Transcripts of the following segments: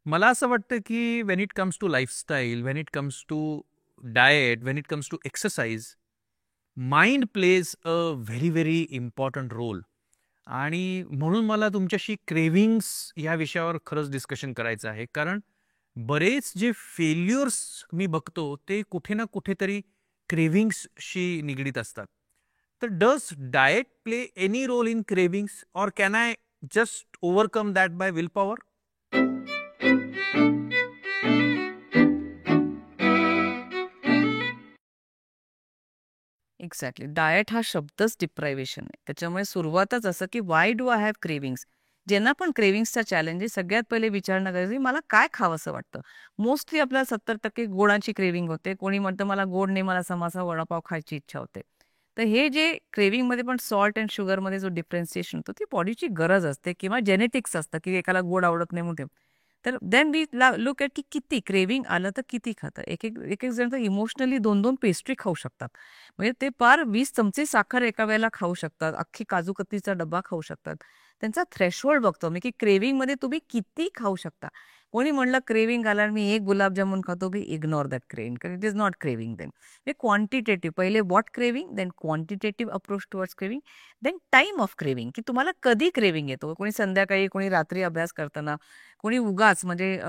मला असं वाटतं की when it comes to lifestyle, when it comes to diet, when it comes to exercise, mind plays a very very important role. आणि म्हणून मला तुमच्याशी क्रेव्हिंग्स या विषयावर खरंच डिस्कशन करायचं आहे. कारण बरेच जे फेल्युअर्स मी बघतो ते कुठे ना कुठेतरी क्रेव्हिंग्सशी निगडीत असतात. तर does diet play any role in cravings, or can I just overcome that by will power? Exactly. Diet हा शब्दच डिप्रायव्हेशन आहे. त्याच्यामुळे सुरुवातच असं, की why do I have cravings? ज्यांना पण क्रेव्हिंग्जचा चॅलेंज आहे, सगळ्यात पहिले विचारणं गरजेचं आहे, मला काय खावंसं वाटतं? मोस्टली आपल्याला 70% गोडाची क्रेव्हिंग होते. कोणी म्हणतं मला गोड नाही, मला समोसा, वडापाव खायची इच्छा होते. तर हे जे क्रेव्हिंगमध्ये पण सॉल्ट अँड शुगरमध्ये जो डिफरन्सिएशन होतो, ती बॉडीची गरज असते किंवा जेनेटिक्स असतं, की एकाला गोड आवडत नाही म्हणून. तर देन वी लुक ॲट की किती क्रेव्हिंग आलं तर किती खातं. एक-एक जण तर इमोशनली 2-2 पेस्ट्री खाऊ शकतात. म्हणजे ते पार 20 चमचे साखर एका वेळेला खाऊ शकतात. अख्खी काजू कतलीचा डब्बा खाऊ शकतात. त्यांचा थ्रेशोल्ड बघतो मी, की क्रेव्हिंगमध्ये तुम्ही किती खाऊ शकता. कोणी म्हणलं क्रेव्हिंग आला आणि मी 1 गुलाबजामुन खातो, मी इग्नोर दॅट क्रेव्हिंग कारण it is not craving then. हे क्वांटिटेटिव्ह पहिले what craving, then quantitative approach towards craving, then time of craving, की तुम्हाला कधी क्रेव्हिंग येतो. कोणी संध्याकाळी, कोणी रात्री अभ्यास करताना, कोणी उगाच म्हणजे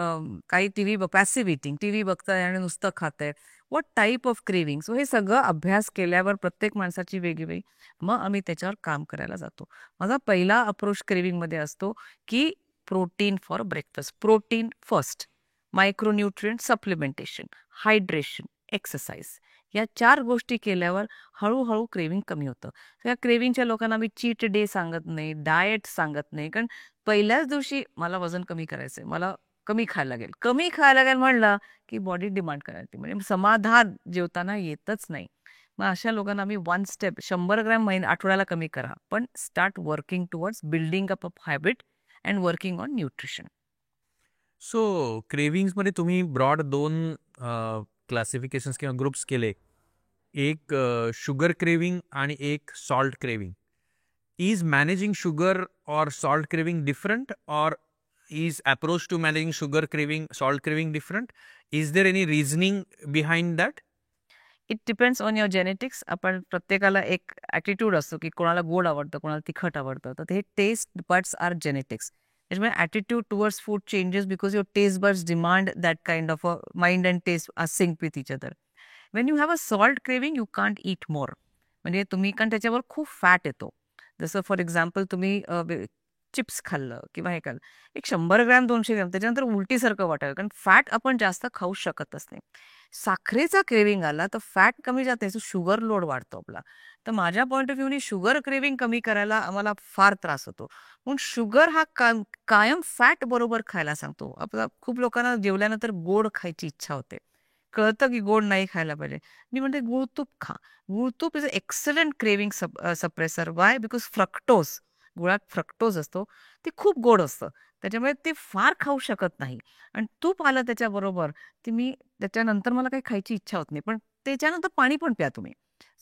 काही टीव्ही पॅसिव्ह ईटिंग, टीव्ही बघताय आणि नुसतं खाताय. What type of craving. So हे सगळं अभ्यास केल्यावर प्रत्येक माणसाची वेगळी मग आम्ही त्याच्यावर काम करायला जातो. माझा पहिला अप्रोच क्रेव्हिंगमध्ये असतो, की protein for breakfast. Protein first, micronutrient supplementation, hydration, exercise. या 4 गोष्टी केल्यावर हळू क्रेव्हिंग कमी होतं. या क्रेव्हिंगच्या लोकांना मी चीट डे सांगत नाही, डाएट सांगत नाही. कारण पहिल्याच दिवशी मला वजन कमी करायचंय, मला कमी खायला लागेल. कमी खायला लागेल म्हणलं की बॉडी डिमांड करायला लागते. म्हणजे समाधान जेवताना येतच नाही. मग अशा लोकांना आम्ही वन स्टेप 100 ग्रॅम आठवड्याला कमी करा. पण start working towards building up a habit and working on nutrition. So क्रेव्हिंग्समध्ये तुम्ही ब्रॉड दोन क्लासिफिकेशन्स किंवा ग्रुप्स केले. एक शुगर क्रेव्हिंग आणि एक salt craving. Is managing sugar और सॉल्ट क्रेव्हिंग डिफरंट, और is approach to managing sugar craving, salt craving different? Is there any reasoning behind that? It depends on your genetics. आपण प्रत्येकाला एक attitude असतो, की कोणाला गोड आवडतं, कोणाला तिखट आवडतं. तर हे टेस्ट बड्स आर जेनेटिक्स. त्याच्यामुळे attitude towards food changes because your taste buds demand that kind of a mind and taste are sync with each other. When you have a salt craving you can't eat more. म्हणजे तुम्ही कारण त्याच्यावर खूप fat येतो. जसं for example तुम्ही chips खाल्लं किंवा हे खाल्लं. एक 100 ग्रॅम, 200 ग्रॅम त्याच्यानंतर उलटीसारखं वाटायला कारण फॅट आपण जास्त खाऊ शकतच नाही. साखरेचा क्रेव्हिंग आला तर फॅट कमी जाते, सो शुगर लोड वाढतो आपला. तर माझ्या पॉइंट ऑफ व्ह्यूनी शुगर क्रेव्हिंग कमी करायला आम्हाला फार त्रास होतो. म्हणून शुगर हा कायम फॅट बरोबर खायला सांगतो. आपला खूप लोकांना जेवल्यानंतर गोड खायची इच्छा होते. कळतं की गोड नाही खायला पाहिजे. मी म्हणते गुळतूप खा. गुळतूप is a excellent craving suppressor. Why? Because fructose, गुळात फ्रक्टोज असतो. ते खूप गोड असतं. त्याच्यामुळे ते फार खाऊ शकत नाही आणि तूप आलं त्याच्याबरोबर, ते मी त्याच्यानंतर मला काही खायची इच्छा होत नाही. पण त्याच्यानंतर पाणी पण प्या तुम्ही.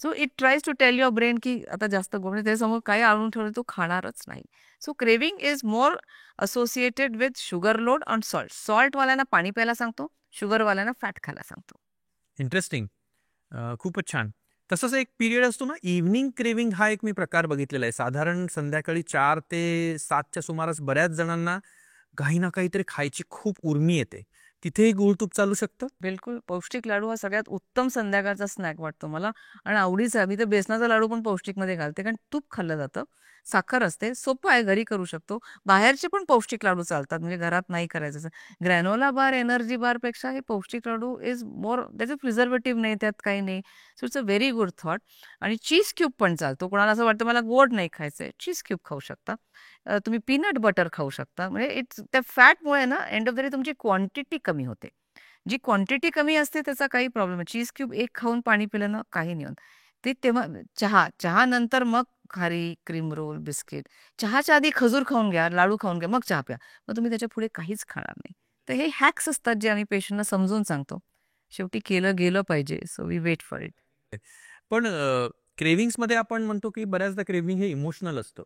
So it tries to tell your brain की आता जास्त गोड म्हणजे त्याच्यासमोर काही आणून ठेवलं तो खाणारच नाही. So craving is more associated with sugar load on salt. सॉल्टवाल्यांना पाणी प्यायला सांगतो, शुगरवाल्यांना फॅट खायला सांगतो. इंटरेस्टिंग. खूपच छान. तसंच एक पिरियड असतो ना, इव्हनिंग क्रेव्हिंग, हा एक मी प्रकार बघितलेला आहे. साधारण संध्याकाळी 4 ते 7च्या सुमारास बऱ्याच जणांना काही ना काहीतरी खायची खूप उर्मी येते. तिथेही गुळतूप चालू शकतं? बिलकुल. पौष्टिक लाडू हा सगळ्यात उत्तम संध्याकाळचा स्नॅक वाटतो मला आणि आवडीचा. मी तर बेसनाचा लाडू पण पौष्टिकमध्ये घालते कारण तूप खाल्लं जातं, साखर असते, सोपं आहे, घरी करू शकतो. बाहेरचे पण पौष्टिक लाडू चालतात म्हणजे घरात नाही करायचं असं. ग्रॅनोला बार, एनर्जी बारपेक्षा हे पौष्टिक लाडू इज मोर त्याचे प्रिझर्व्हेटिव्ह नाही, त्यात काही नाही. So it's a very good thought. आणि चीज क्यूब पण चालतो. कोणाला असं वाटतं मला गोड नाही खायचंय, चीज क्यूब खाऊ शकता. तुम्ही पीनट बटर खाऊ शकता. म्हणजे इट्स त्या फॅटमुळे ना एंड ऑफ द डे तुमची क्वांटिटी कमी होते. जी क्वांटिटी कमी असते त्याचा काही प्रॉब्लेम नाही. चीज क्यूब एक खाऊन पाणी पिलं ना काही नाही होत. ते तेव्हा चहा नंतर मग खारी, क्रीम रोल, बिस्किट. चहाच्या आधी खजूर खाऊन घ्या, लाडू खाऊन घ्या, मग चहा प्या. मग तुम्ही त्याच्यापुढे काहीच खाणार नाही. तर हे हॅक्स असतात जे आम्ही पेशंटना समजून सांगतो. शेवटी केलं गेलं पाहिजे. So we wait for it. पण क्रेव्हिंग्समध्ये आपण म्हणतो की बऱ्याचदा क्रेव्हिंग हे इमोशनल असतं.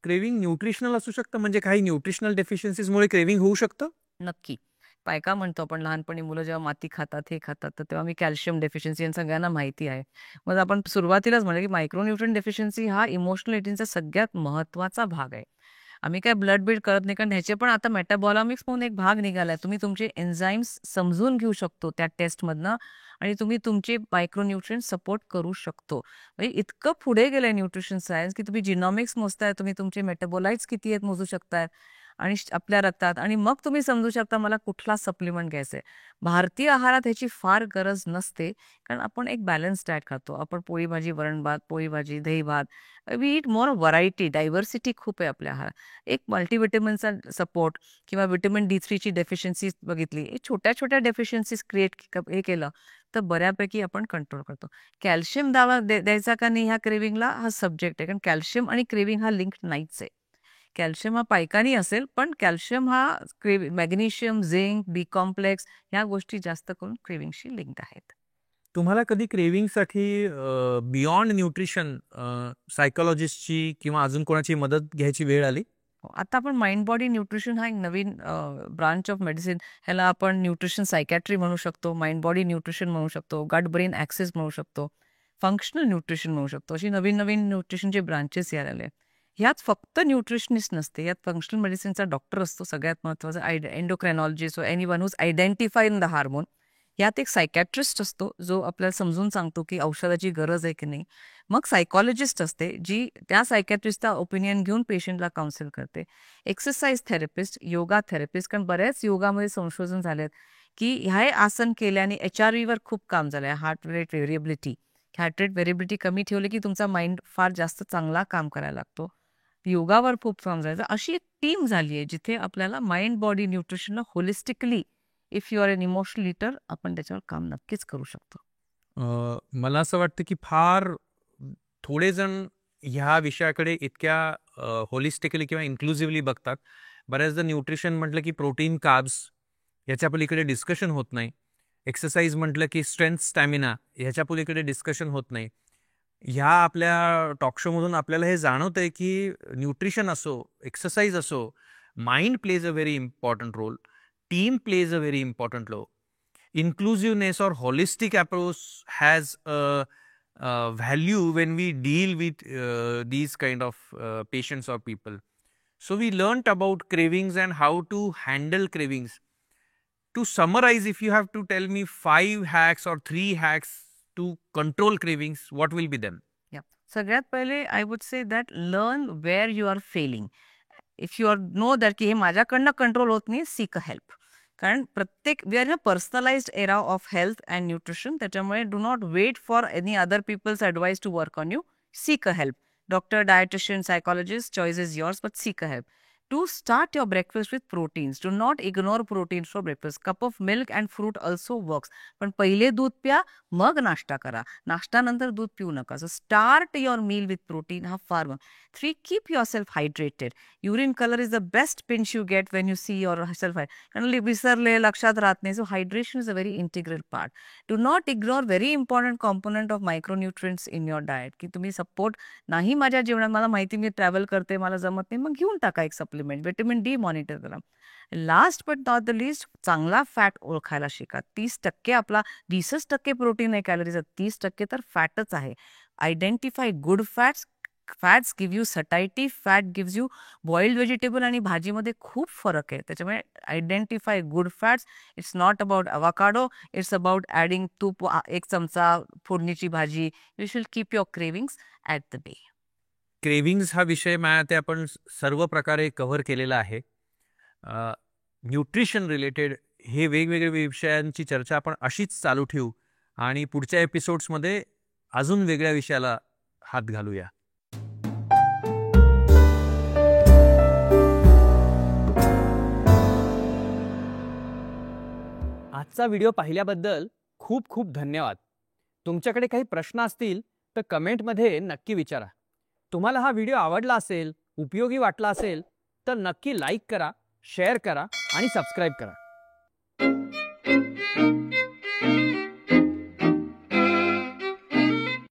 क्रेव्हिंग न्यूट्रिशनल असू शकतं, म्हणजे काही न्यूट्रिशनल डेफिशियन्सीजमुळे क्रेव्हिंग होऊ शकतं? नक्की. काय म्हणतो आपण लहानपणी मुलं जेव्हा माती खातात, हे खातात, तर तेव्हा मी कॅल्शियम डेफिशियन्सी आणि सगळ्यांना माहिती आहे. मग आपण सुरुवातीलाच म्हणलं, की मायक्रोन्यूट्रिएंट डेफिशियन्सी हा इमोशनल ईटिंगचा सगळ्यात महत्त्वाचा भाग आहे. आम्ही काय ब्लड बीड करत नाही, कारण ह्याचे पण आता मेटाबॉलॉमिक्स म्हणून एक भाग निघालाय. तुम्ही तुमचे एन्झाईम्स समजून घेऊ शकतो त्या टेस्टमधनं आणि तुम्ही तुमचे मायक्रोन्यूट्रिएंट सपोर्ट करू शकतो. म्हणजे इतकं पुढे गेलंय न्यूट्रिशन सायन्स, की तुम्ही जिनॉमिक्स मोजताय, तुम्ही तुमचे मेटाबोलाइट्स किती आहेत मोजू शकताय आणि आपल्या रक्तात आणि मग तुम्ही समजू शकता मला कुठला सप्लिमेंट घ्यायचा आहे. भारतीय आहारात ह्याची फार गरज नसते, कारण आपण एक बॅलन्स डाएट खातो. आपण पोळी भाजी, वरण भात, पोळी भाजी, दही भात. We eat more variety, diversity खूप आहे आपल्या आहारात. एक मल्टीव्हिटॅमिनचा सपोर्ट किंवा व्हिटॅमिन D3ची डेफिशियन्सी बघितली. हे छोट्या-छोट्या डेफिशियन्सीज हे केलं, तर बऱ्यापैकी आपण कंट्रोल करतो. कॅल्शियम द्यायचा का नाही ह्या क्रेव्हिंगला हा सब्जेक्ट आहे. कारण कॅल्शियम आणि क्रेव्हिंग हा लिंक नाहीच आहे. कॅल्शियम हा पायकानी असेल, पण कॅल्शियम हा मॅग्नेशियम, झिंक, बी कॉम्प्लेक्स ह्या गोष्टी जास्त करून क्रेव्हिंगशी लिंक्ड आहेत. तुम्हाला कधी क्रेव्हिंगसाठी बियॉन्ड न्यूट्रिशन सायकॉलॉजिस्टची किंवा अजून कोणाची मदत घ्यायची वेळ आली? हो, आता आपण माइंड बॉडी न्यूट्रिशन हा एक नवीन ब्रांच ऑफ मेडिसिन. ह्याला आपण न्यूट्रिशन सायकॅट्री म्हणू शकतो, माइंड बॉडी न्यूट्रिशन म्हणू शकतो, गट ब्रेन ॲक्सेस म्हणू शकतो, फंक्शनल न्यूट्रिशन म्हणू शकतो. अशी नवीन नवीन न्यूट्रिशनचे ब्रांचेस यायला लागले. ह्यात फक्त न्यूट्रिशनिस्ट नसते, यात फंक्शनल मेडिसिनचा डॉक्टर असतो सगळ्यात महत्त्वाचा, एंडोक्रायनॉलॉजिस्ट और anyone who's identifying the hormone. यात एक सायकॅट्रिस्ट असतो जो आपल्याला समजून सांगतो की औषधाची गरज आहे की नाही. मग सायकॉलॉजिस्ट असते जी त्या सायकॅट्रिस्टचा ओपिनियन घेऊन पेशंटला काउन्सिल करते. एक्सरसाइज थेरपिस्ट, योगा थेरपिस्ट, कारण बऱ्याच योगामध्ये संशोधन झालेत की हे आसन केल्याने HRVवर खूप काम झालं आहे. Heart rate variability. Heart rate variability कमी ठेवली की तुमचा माइंड फार जास्त चांगला काम करायला लागतो. योगावर खूप काम झालं. अशी एक टीम झाली आहे जिथे आपल्याला माइंड बॉडी न्यूट्रिशनला holistically, if you are an emotional eater, आपण त्याच्यावर काम नक्कीच करू शकतो. मला असं वाटतं की फार थोडे जण ह्या विषयाकडे इतक्या होलिस्टिकली किंवा इन्क्लुझिव्हली बघतात. बऱ्याचदा न्यूट्रिशन म्हटलं की प्रोटीन, कार्ब्स ह्याच्या पलीकडे डिस्कशन होत नाही. एक्सरसाइज म्हटलं की स्ट्रेंथ, स्टॅमिना ह्याच्या पलीकडे डिस्कशन होत नाही. ह्या आपल्या टॉक शोमधून आपल्याला हे जाणवतंय की न्यूट्रिशन असो, एक्सरसाइज असो, mind plays a very important role. Team plays a very important role. Inclusiveness or holistic approach has a value when we deal with these kind of patients or people. So we learnt about cravings and how to handle cravings. To summarize, if you have to tell me 5 hacks or 3 hacks to control cravings, what will be them? Yeah. सगळ्यात पहिले I would say that learn where you are failing. If you are know that की हे माझ्याकडनं control होत नाही, sick a help. कारण प्रत्येक we are in a personalised era of health and nutrition. त्याच्यामुळे do not wait for any other people's advice to work on you. Seek a help. Doctor, dietitian, psychologist, choice is yours, but seek a help. To start your breakfast with proteins. Do not ignore proteins for breakfast. Cup of milk and fruit also works. पण पहिले दूध प्या, मग नाश्ता करा. नाश्त्यानंतर दूध पिऊ नका. So start your meal with protein. हा फार 3. Keep yourself hydrated. Urine color is the best pinch you get when you see yourself. कारण विसरले, लक्षात राहत नाही. So hydration is a very integral part. Do not ignore very important component of micronutrients in your diet. की तुम्ही support नाही माझ्या जेवणात, मला माहिती मी ट्रॅव्हल करते, मला जमत नाही, मग घेऊन टाका एक सप्लिमेंट. व्हिटॅमिन D मॉनिटर करा. Last but not the list, चांगला फॅट ओळखायला शिका. 30% आपला 20% प्रोटीन आहे कॅलरीज, 30% तर फॅटच आहे. Identify good fats. Fats give you satiety, fat gives you boiled vegetable आणि भाजीमध्ये खूप फरक आहे. त्याच्यामुळे identify good fats. It's not about avocado, it's about adding तूप, 1 चमचा फोडणीची भाजी. You should keep your cravings at the bay. Cravings हा विषय ते आपण सर्व प्रकारे कव्हर केलेला आहे. न्यूट्रिशन रिलेटेड हे वेगवेगळे विषयांची चर्चा आपण अशीच चालू ठेवू आणि पुढच्या एपिसोड्समध्ये अजून वेगळ्या विषयाला हात घालूया. आजचा व्हिडिओ पाहिल्याबद्दल खूप खूप धन्यवाद. तुमच्याकडे काही प्रश्न असतील तर कमेंटमध्ये नक्की विचारा. तुम्हाला हा व्हिडिओ आवडला असेल, उपयोगी वाटला असेल तर नक्की लाईक करा, शेअर करा आणि सबस्क्राईब करा.